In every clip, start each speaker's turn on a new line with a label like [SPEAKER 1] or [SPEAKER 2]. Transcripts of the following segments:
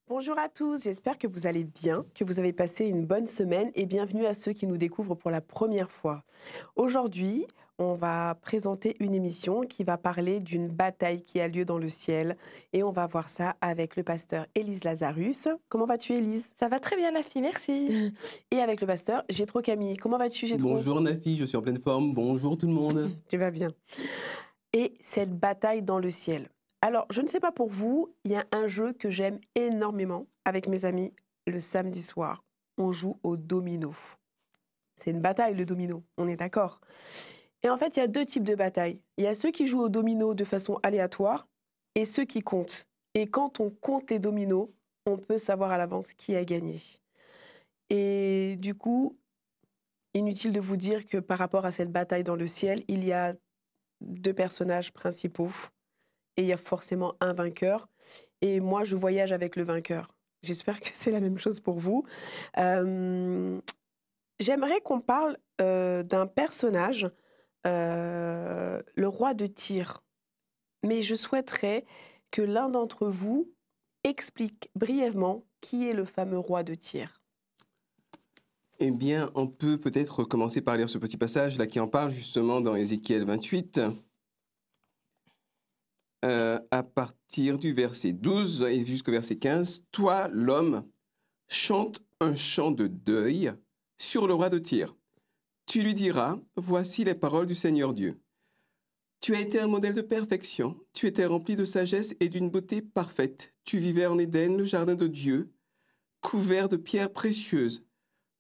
[SPEAKER 1] Bonjour à tous, j'espère que vous allez bien, que vous avez passé une bonne semaine et bienvenue à ceux qui nous découvrent pour la première fois. Aujourd'hui, on va présenter une émission qui va parler d'une bataille qui a lieu dans le ciel et on va voir ça avec le pasteur Élise Lazarus. Comment vas-tu Élise?
[SPEAKER 2] Ça va très bien, la fille, merci.
[SPEAKER 1] Et avec le pasteur Gétro Camille. Comment vas-tu Gétro?
[SPEAKER 3] Bonjour Nafi, je suis en pleine forme. Bonjour tout le monde.
[SPEAKER 1] Tu vas bien. Et cette bataille dans le ciel. Alors, je ne sais pas pour vous, il y a un jeu que j'aime énormément avec mes amis le samedi soir. On joue au domino. C'est une bataille, le domino, on est d'accord. Et en fait, il y a deux types de batailles. Il y a ceux qui jouent au domino de façon aléatoire et ceux qui comptent. Et quand on compte les dominos, on peut savoir à l'avance qui a gagné. Et du coup, inutile de vous dire que par rapport à cette bataille dans le ciel, il y a deux personnages principaux et il y a forcément un vainqueur. Et moi, je voyage avec le vainqueur. J'espère que c'est la même chose pour vous. J'aimerais qu'on parle d'un personnage, le roi de Tyr. Mais je souhaiterais que l'un d'entre vous explique brièvement qui est le fameux roi de Tyr.
[SPEAKER 3] Eh bien, on peut peut-être commencer par lire ce petit passage là qui en parle justement dans Ézéchiel 28, à partir du verset 12 et jusqu'au verset 15. Toi, l'homme, chante un chant de deuil sur le roi de Tyr. Tu lui diras, voici les paroles du Seigneur Dieu. Tu as été un modèle de perfection, tu étais rempli de sagesse et d'une beauté parfaite. Tu vivais en Éden, le jardin de Dieu, couvert de pierres précieuses,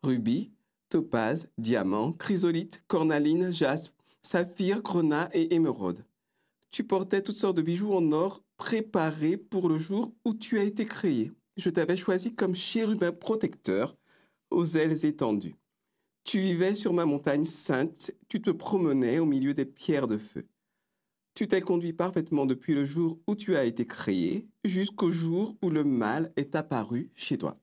[SPEAKER 3] rubis, topaze, diamant, chrysolite, cornaline, jaspe, saphir, grenat et émeraude. Tu portais toutes sortes de bijoux en or préparés pour le jour où tu as été créé. Je t'avais choisi comme chérubin protecteur aux ailes étendues. Tu vivais sur ma montagne sainte, tu te promenais au milieu des pierres de feu. Tu t'es conduit parfaitement depuis le jour où tu as été créé jusqu'au jour où le mal est apparu chez toi.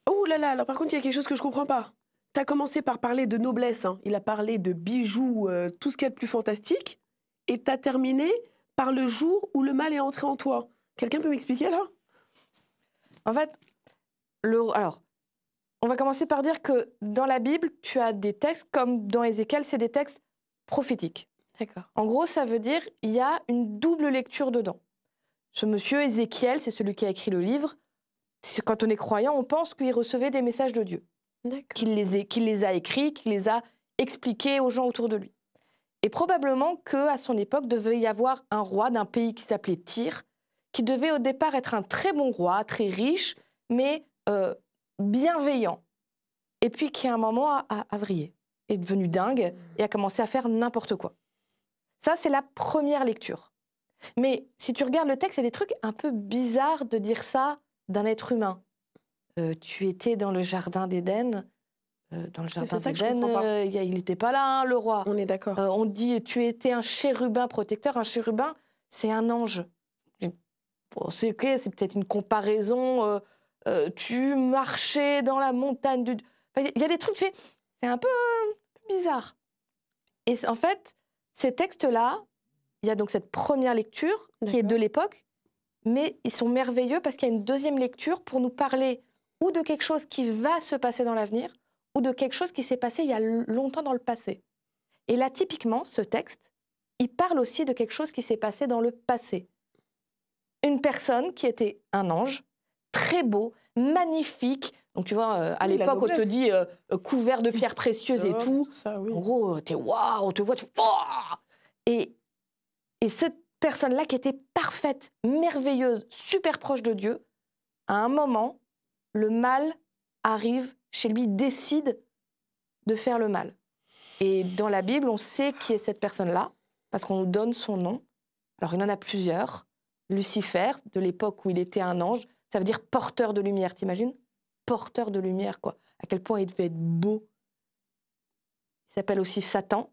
[SPEAKER 1] Oh là là, alors par contre, il y a quelque chose que je comprends pas. Tu as commencé par parler de noblesse, hein. Il a parlé de bijoux, tout ce qu'il y a de plus fantastique, et tu as terminé par le jour où le mal est entré en toi. Quelqu'un peut m'expliquer là?
[SPEAKER 2] En fait, alors, on va commencer par dire que dans la Bible, tu as des textes, comme dans Ézéchiel, c'est des textes prophétiques.
[SPEAKER 1] D'accord.
[SPEAKER 2] En gros, ça veut dire il y a une double lecture dedans. Ce monsieur Ézéchiel, c'est celui qui a écrit le livre. Quand on est croyant, on pense qu'il recevait des messages de Dieu,
[SPEAKER 1] D'accord.
[SPEAKER 2] qu'il les a écrits, qu'il les a expliqués aux gens autour de lui. Et probablement qu'à son époque, devait y avoir un roi d'un pays qui s'appelait Tyr, qui devait au départ être un très bon roi, très riche, mais bienveillant. Et puis qui à un moment a vrillé, est devenu dingue et a commencé à faire n'importe quoi. Ça, c'est la première lecture. Mais si tu regardes le texte, il y a des trucs un peu bizarres de dire ça d'un être humain. Tu étais dans le jardin d'Éden. Dans le
[SPEAKER 1] C'est
[SPEAKER 2] jardin
[SPEAKER 1] ça que je
[SPEAKER 2] d'Éden,
[SPEAKER 1] comprends pas.
[SPEAKER 2] il n'était pas là, hein, le roi.
[SPEAKER 1] On est d'accord.
[SPEAKER 2] On dit tu étais un chérubin protecteur. Un chérubin, c'est un ange. Bon, c'est ok, c'est peut-être une comparaison. Tu marchais dans la montagne du. Enfin, il y a des trucs, c'est un peu bizarre. Et en fait, ces textes-là, il y a donc cette première lecture qui est de l'époque, mais ils sont merveilleux parce qu'il y a une deuxième lecture pour nous parler ou de quelque chose qui va se passer dans l'avenir, ou de quelque chose qui s'est passé il y a longtemps dans le passé. Et là, typiquement, ce texte, il parle aussi de quelque chose qui s'est passé dans le passé. Une personne qui était un ange, très beau, magnifique. Donc tu vois, à
[SPEAKER 1] Oui, la
[SPEAKER 2] l'époque, on te
[SPEAKER 1] noblesse.
[SPEAKER 2] dit couvert de pierres précieuses et
[SPEAKER 1] Oh,
[SPEAKER 2] tout.
[SPEAKER 1] ça, oui.
[SPEAKER 2] En gros, t'es waouh, on te voit, tu fais waouh. Et cette personne-là qui était parfaite, merveilleuse, super proche de Dieu, à un moment, le mal arrive chez lui, décide de faire le mal. Et dans la Bible, on sait qui est cette personne-là, parce qu'on nous donne son nom. Alors, il en a plusieurs. Lucifer, de l'époque où il était un ange, ça veut dire porteur de lumière, t'imagines? Porteur de lumière, quoi. À quel point il devait être beau. Il s'appelle aussi Satan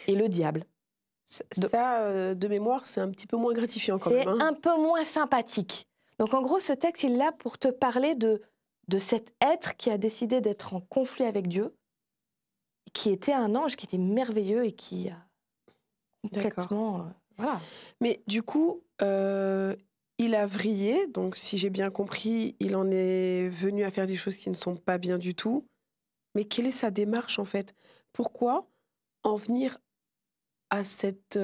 [SPEAKER 2] et le diable.
[SPEAKER 1] Ça, de mémoire, c'est un petit peu moins gratifiant quand
[SPEAKER 2] C'est
[SPEAKER 1] même. Hein.
[SPEAKER 2] un peu moins sympathique. Donc, en gros, ce texte, il est là pour te parler de cet être qui a décidé d'être en conflit avec Dieu, qui était un ange, qui était merveilleux et qui a complètement... voilà.
[SPEAKER 1] Mais du coup, il a vrillé, donc si j'ai bien compris, il en est venu à faire des choses qui ne sont pas bien du tout. Mais quelle est sa démarche en fait? Pourquoi en venir à cette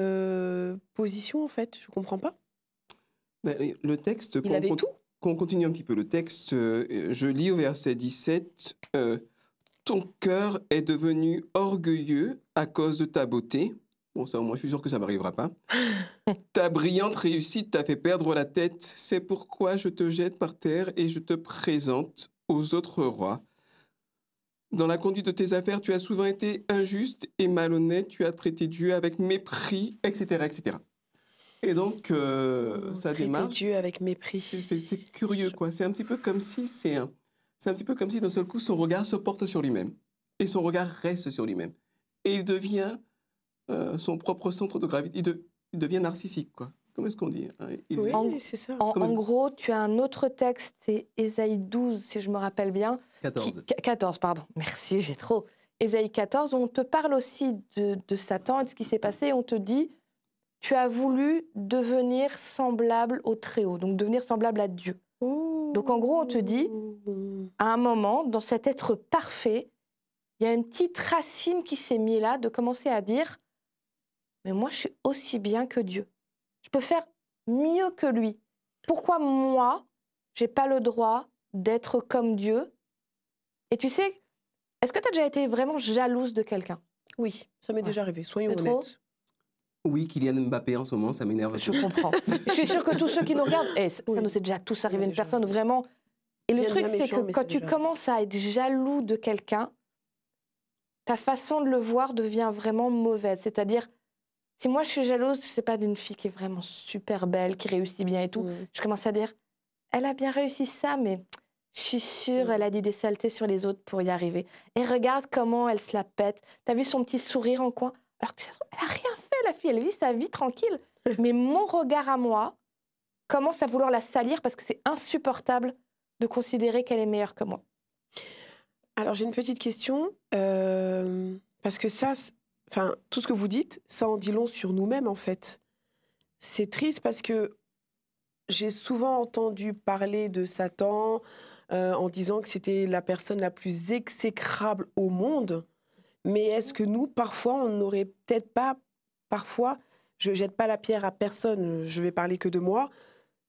[SPEAKER 1] position en fait? Je comprends pas.
[SPEAKER 3] Ben, le texte,
[SPEAKER 1] Il avait tout?
[SPEAKER 3] qu'on continue un petit peu le texte, je lis au verset 17, ton cœur est devenu orgueilleux à cause de ta beauté. Bon, ça, au moins, je suis sûr que ça m'arrivera pas. Ta brillante réussite t'a fait perdre la tête. C'est pourquoi je te jette par terre et je te présente aux autres rois. Dans la conduite de tes affaires, tu as souvent été injuste et malhonnête. Tu as traité Dieu avec mépris, etc., etc. Et donc, sa
[SPEAKER 1] Traiter
[SPEAKER 3] démarche,
[SPEAKER 1] Dieu avec mépris.
[SPEAKER 3] c'est curieux, quoi. C'est un petit peu comme si c'est un petit peu comme si d'un seul coup son regard se porte sur lui-même et son regard reste sur lui-même et il devient son propre centre de gravité. Il devient narcissique, quoi. Comment est-ce qu'on dit, hein?
[SPEAKER 1] Oui,
[SPEAKER 2] En,
[SPEAKER 1] c'est ça.
[SPEAKER 2] en gros, tu as un autre texte, c'est Ésaïe 12, si je me rappelle bien.
[SPEAKER 3] 14.
[SPEAKER 2] 14, pardon. Merci, j'ai trop. Ésaïe 14, où on te parle aussi de Satan et de ce qui s'est passé. Et on te dit, tu as voulu devenir semblable au Très-Haut, donc devenir semblable à Dieu. Donc en gros, on te dit, à un moment, dans cet être parfait, il y a une petite racine qui s'est mise là de commencer à dire, mais moi, je suis aussi bien que Dieu. Je peux faire mieux que lui. Pourquoi moi, j'ai pas le droit d'être comme Dieu? Et tu sais, est-ce que tu as déjà été vraiment jalouse de quelqu'un?
[SPEAKER 1] Oui, ça m'est
[SPEAKER 2] Ouais.
[SPEAKER 1] déjà arrivé, soyons
[SPEAKER 2] C'est trop?
[SPEAKER 1] honnêtes.
[SPEAKER 3] Oui, Kylian Mbappé en ce moment, ça m'énerve.
[SPEAKER 2] Je comprends. Je suis sûre que tous ceux qui nous regardent, ça
[SPEAKER 1] Oui.
[SPEAKER 2] nous est déjà tous
[SPEAKER 1] Ça m'est
[SPEAKER 2] arrivé, une
[SPEAKER 1] déjà
[SPEAKER 2] personne
[SPEAKER 1] arrivé.
[SPEAKER 2] vraiment. Et le
[SPEAKER 1] Rien de
[SPEAKER 2] truc,
[SPEAKER 1] bien
[SPEAKER 2] c'est
[SPEAKER 1] méchant,
[SPEAKER 2] que
[SPEAKER 1] mais
[SPEAKER 2] quand
[SPEAKER 1] c'est
[SPEAKER 2] tu
[SPEAKER 1] déjà
[SPEAKER 2] commences à être jaloux de quelqu'un, ta façon de le voir devient vraiment mauvaise. C'est-à-dire, si moi je suis jalouse, je sais pas, d'une fille qui est vraiment super belle, qui réussit bien et tout,
[SPEAKER 1] Mm.
[SPEAKER 2] je commence à dire, elle a bien réussi ça, mais je suis sûre, elle a dit des saletés sur les autres pour y arriver. Et regarde comment elle se la pète. T'as vu son petit sourire en coin? Alors que ça se trouve, elle a rien fait, la fille, elle vit sa vie tranquille. Mais mon regard à moi commence à vouloir la salir parce que c'est insupportable de considérer qu'elle est meilleure que moi.
[SPEAKER 1] Alors j'ai une petite question, parce que ça, enfin tout ce que vous dites, ça en dit long sur nous-mêmes en fait. C'est triste parce que j'ai souvent entendu parler de Satan en disant que c'était la personne la plus exécrable au monde. Mais est-ce que nous, parfois, on n'aurait peut-être pas, parfois, je jette pas la pierre à personne, je vais parler que de moi,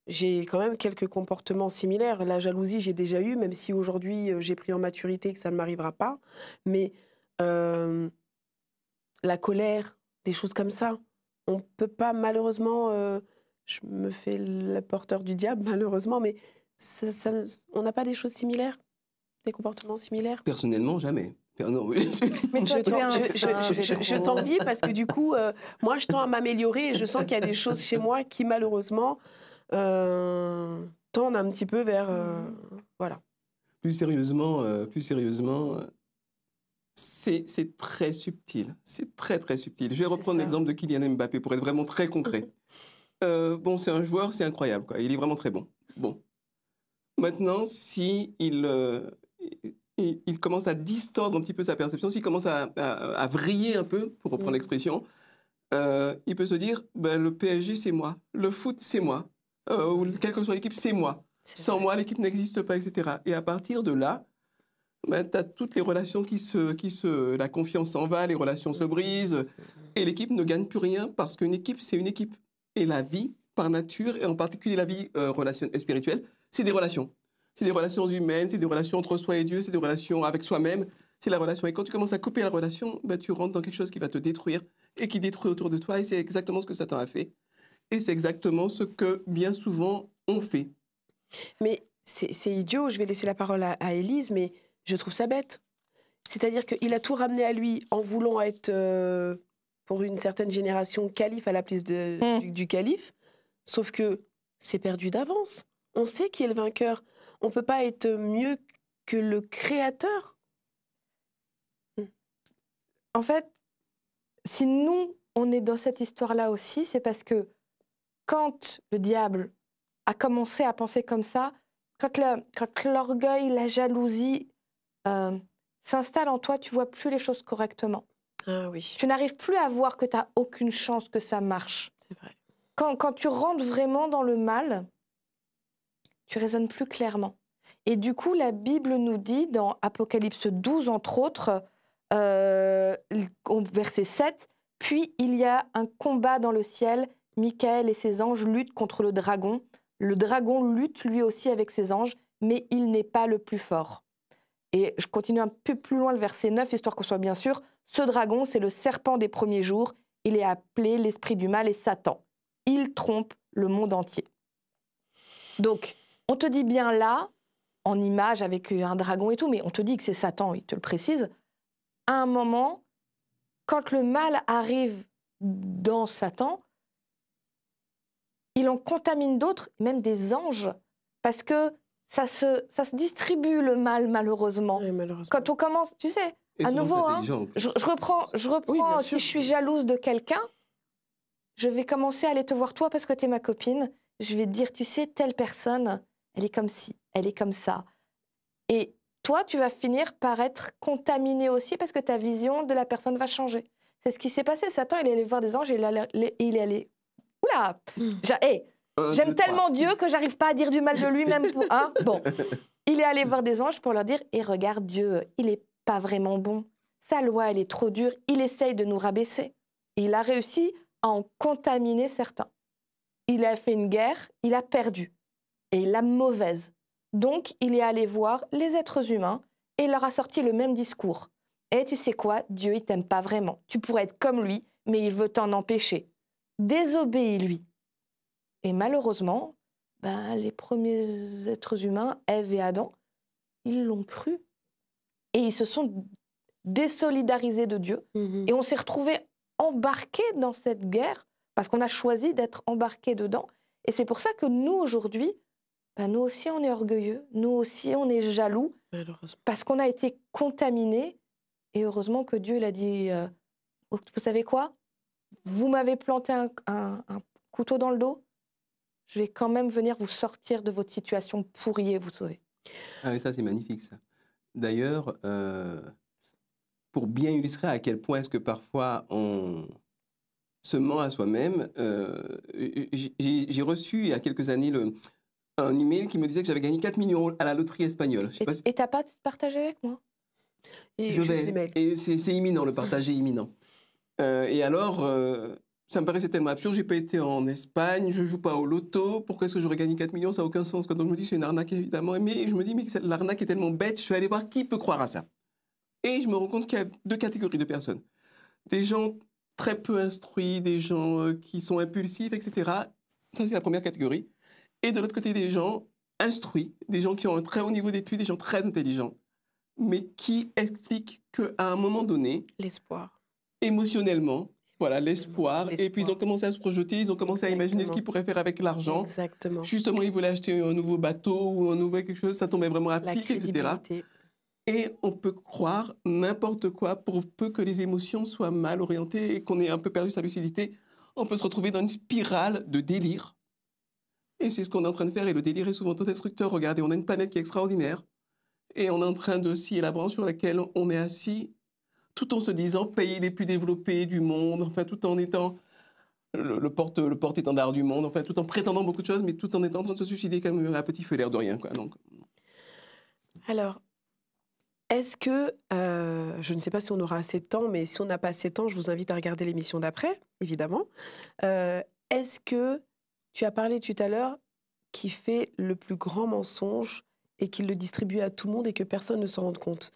[SPEAKER 1] j'ai quand même quelques comportements similaires. La jalousie, j'ai déjà eu, même si aujourd'hui j'ai pris en maturité que ça ne m'arrivera pas. Mais euh, la colère, des choses comme ça, on peut pas malheureusement. Je me fais le porteur du diable malheureusement, mais on n'a pas des choses similaires, des comportements similaires.
[SPEAKER 3] Personnellement, jamais. Non, oui.
[SPEAKER 2] Mais toi, tu es un
[SPEAKER 1] Je t'envie parce que du coup, moi, je tends à m'améliorer et je sens qu'il y a des choses chez moi qui, malheureusement, tendent un petit peu vers... voilà.
[SPEAKER 3] Plus sérieusement, c'est très subtil. C'est très, très subtil. Je vais reprendre
[SPEAKER 1] ça.
[SPEAKER 3] l'exemple de Kylian Mbappé pour être vraiment très concret. Bon, c'est un joueur, c'est incroyable, quoi. Il est vraiment très bon. Bon. Maintenant, si il commence à distordre un petit peu sa perception, s'il commence à vriller un peu, pour reprendre l'expression, il peut se dire, ben, le PSG, c'est moi. Le foot, c'est moi. Ou quelle que soit l'équipe, c'est moi. Sans moi, l'équipe n'existe pas, etc. Et à partir de là, ben, tu as toutes les relations la confiance s'en va, les relations se brisent, et l'équipe ne gagne plus rien parce qu'une équipe, c'est une équipe. Et la vie, par nature, et en particulier la vie spirituelle, c'est des relations. C'est des relations humaines, c'est des relations entre soi et Dieu, c'est des relations avec soi-même, c'est la relation. Et quand tu commences à couper la relation, ben, tu rentres dans quelque chose qui va te détruire et qui détruit autour de toi, et c'est exactement ce que Satan a fait. Et c'est exactement ce que, bien souvent, on fait.
[SPEAKER 1] Mais c'est idiot, je vais laisser la parole à Élise, mais je trouve ça bête. C'est-à-dire qu'il a tout ramené à lui en voulant être, pour une certaine génération, calife à la place du calife, sauf que c'est perdu d'avance. On sait qui est le vainqueur. On ne peut pas être mieux que le créateur.
[SPEAKER 2] En fait, si nous, on est dans cette histoire-là aussi, c'est parce que quand le diable a commencé à penser comme ça, quand l'orgueil, la jalousie s'installe en toi, tu vois plus les choses correctement.
[SPEAKER 1] Ah oui,
[SPEAKER 2] Tu n'arrives plus à voir que tu n'as aucune chance que ça marche.
[SPEAKER 1] c'est vrai.
[SPEAKER 2] Quand tu rentres vraiment dans le mal, tu raisonnes plus clairement. Et du coup, la Bible nous dit, dans Apocalypse 12, entre autres, au verset 7, « Puis il y a un combat dans le ciel, Michael et ses anges luttent contre le dragon. Le dragon lutte lui aussi avec ses anges, mais il n'est pas le plus fort. » Et je continue un peu plus loin le verset 9, histoire qu'on soit bien sûr. « Ce dragon, c'est le serpent des premiers jours. Il est appelé l'esprit du mal et Satan. Il trompe le monde entier. » Donc, on te dit bien là, en image avec un dragon et tout, mais on te dit que c'est Satan, il te le précise. À un moment, quand le mal arrive dans Satan, il en contamine d'autres, même des anges, parce que ça se distribue le mal, malheureusement.
[SPEAKER 1] Oui, malheureusement.
[SPEAKER 2] Quand on commence, tu sais,
[SPEAKER 3] Et
[SPEAKER 2] à
[SPEAKER 3] souvent,
[SPEAKER 2] nouveau,
[SPEAKER 3] c'est
[SPEAKER 2] hein,
[SPEAKER 3] intelligent, en plus.
[SPEAKER 2] je reprends
[SPEAKER 1] Oui, bien
[SPEAKER 2] si
[SPEAKER 1] sûr.
[SPEAKER 2] je suis jalouse de quelqu'un, je vais commencer à aller te voir toi parce que tu es ma copine. Je vais te dire, tu sais, telle personne, elle est comme ci, elle est comme ça. Et toi, tu vas finir par être contaminé aussi parce que ta vision de la personne va changer. C'est ce qui s'est passé. Satan, il est allé voir des anges et il est allé... Oula
[SPEAKER 3] Un,
[SPEAKER 2] j'aime
[SPEAKER 3] deux, trois.
[SPEAKER 2] tellement Dieu que j'arrive pas à dire du mal de lui-même. Hein bon, il est allé voir des anges pour leur dire, et regarde Dieu, il est pas vraiment bon. Sa loi, elle est trop dure. Il essaye de nous rabaisser. Et il a réussi à en contaminer certains. Il a fait une guerre, il a perdu. Et la mauvaise. Donc, il est allé voir les êtres humains et il leur a sorti le même discours. Et tu sais quoi, Dieu, il t'aime pas vraiment. Tu pourrais être comme lui, mais il veut t'en empêcher. Désobéis-lui. Et malheureusement, les premiers êtres humains, Ève et Adam, ils l'ont cru. Et ils se sont désolidarisés de Dieu. Et on s'est retrouvés embarqués dans cette guerre parce qu'on a choisi d'être embarqués dedans. Et c'est pour ça que nous, aujourd'hui, nous aussi, on est orgueilleux. Nous aussi, on est jaloux.
[SPEAKER 1] Malheureusement.
[SPEAKER 2] Parce qu'on a été contaminés. Et heureusement que Dieu, il a dit, vous savez quoi? Vous m'avez planté un couteau dans le dos. Je vais quand même venir vous sortir de votre situation pourrie et vous sauver.
[SPEAKER 3] Ah oui, ça, c'est magnifique, ça. D'ailleurs, pour bien illustrer à quel point est-ce que parfois on se ment à soi-même, j'ai reçu il y a quelques années un email qui me disait que j'avais gagné 4 millions à la loterie espagnole. Je sais pas si...
[SPEAKER 2] Et t'as pas partagé avec moi?
[SPEAKER 1] Et
[SPEAKER 3] Je
[SPEAKER 1] juste
[SPEAKER 3] vais.
[SPEAKER 1] l'email.
[SPEAKER 3] Et c'est imminent, le partage est imminent. Et alors, ça me paraissait tellement absurde. J'ai pas été en Espagne, je joue pas au loto. Pourquoi est-ce que j'aurais gagné 4 millions? Ça n'a aucun sens. Donc je me dis, c'est une arnaque, évidemment. Mais je me dis, mais l'arnaque est tellement bête, je vais aller voir qui peut croire à ça. Et je me rends compte qu'il y a deux catégories de personnes. Des gens très peu instruits, des gens qui sont impulsifs, etc. Ça, c'est la première catégorie. Et de l'autre côté, des gens instruits, des gens qui ont un très haut niveau d'études, des gens très intelligents, mais qui expliquent qu'à un moment donné,
[SPEAKER 1] L'espoir.
[SPEAKER 3] émotionnellement, voilà, l'espoir. Et puis ils ont commencé à se projeter, ils ont commencé à imaginer ce qu'ils pourraient faire avec l'argent.
[SPEAKER 1] Exactement.
[SPEAKER 3] Justement, ils voulaient acheter un nouveau bateau ou un nouveau quelque chose, ça tombait vraiment à
[SPEAKER 1] La
[SPEAKER 3] pic, etc.
[SPEAKER 1] crédibilité.
[SPEAKER 3] Et on peut croire n'importe quoi pour peu que les émotions soient mal orientées et qu'on ait un peu perdu sa lucidité. On peut se retrouver dans une spirale de délire. Et c'est ce qu'on est en train de faire. Et le délire est souvent tout destructeur. Regardez, on a une planète qui est extraordinaire. Et on est en train de scier la branche sur laquelle on est assis, tout en se disant pays les plus développés du monde, enfin tout en étant le porte-étendard du monde, enfin tout en prétendant beaucoup de choses, mais tout en étant en train de se suicider comme un petit feu l'air de rien, quoi. Donc...
[SPEAKER 1] Alors, est-ce que, je ne sais pas si on aura assez de temps, mais si on n'a pas assez de temps, je vous invite à regarder l'émission d'après, évidemment. Est-ce que tu as parlé tout à l'heure qui fait le plus grand mensonge et qu'il le distribue à tout le monde et que personne ne s'en rende compte?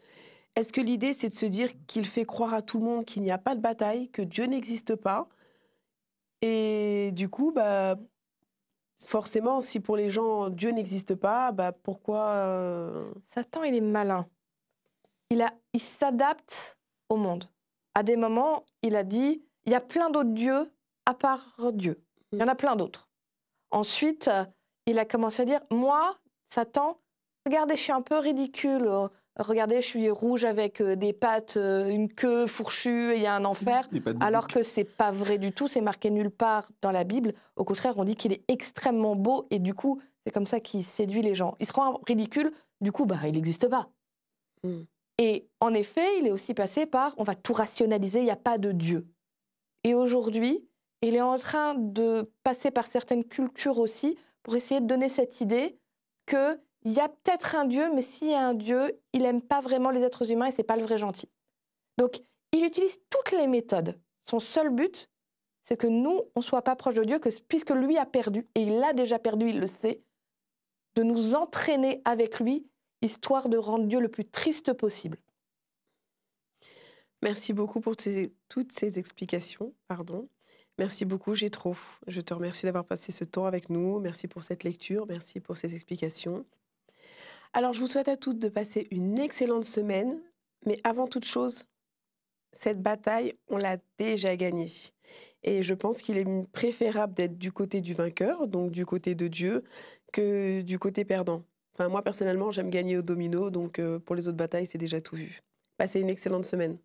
[SPEAKER 1] Est-ce que l'idée, c'est de se dire qu'il fait croire à tout le monde qu'il n'y a pas de bataille, que Dieu n'existe pas? Et du coup, forcément, si pour les gens, Dieu n'existe pas, pourquoi...
[SPEAKER 2] Satan, il est malin. Il s'adapte au monde. À des moments, il a dit, il y a plein d'autres dieux à part Dieu. Il y en a plein d'autres. Ensuite, il a commencé à dire, moi, Satan, regardez, je suis un peu ridicule. Regardez, je suis rouge avec des pattes, une queue fourchue, et il y a un enfer. Alors que c'est pas vrai du tout, c'est marqué nulle part dans la Bible. Au contraire, on dit qu'il est extrêmement beau et du coup, c'est comme ça qu'il séduit les gens. Il se rend ridicule, du coup, il n'existe pas. Et en effet, il est aussi passé par, on va tout rationaliser, il n'y a pas de Dieu. Et aujourd'hui, il est en train de passer par certaines cultures aussi pour essayer de donner cette idée qu'il y a peut-être un Dieu, mais s'il y a un Dieu, il n'aime pas vraiment les êtres humains et c'est pas le vrai gentil. Donc, il utilise toutes les méthodes. Son seul but, c'est que nous, on ne soit pas proche de Dieu, puisque lui a perdu, et il a déjà perdu, il le sait, de nous entraîner avec lui, histoire de rendre Dieu le plus triste possible.
[SPEAKER 1] Merci beaucoup pour toutes ces explications. Pardon. Merci beaucoup, Jétro. Je te remercie d'avoir passé ce temps avec nous. Merci pour cette lecture. Merci pour ces explications. Alors, je vous souhaite à toutes de passer une excellente semaine. Mais avant toute chose, cette bataille, on l'a déjà gagnée. Et je pense qu'il est préférable d'être du côté du vainqueur, donc du côté de Dieu, que du côté perdant. Enfin, moi, personnellement, j'aime gagner au domino, donc pour les autres batailles, c'est déjà tout vu. Passez une excellente semaine.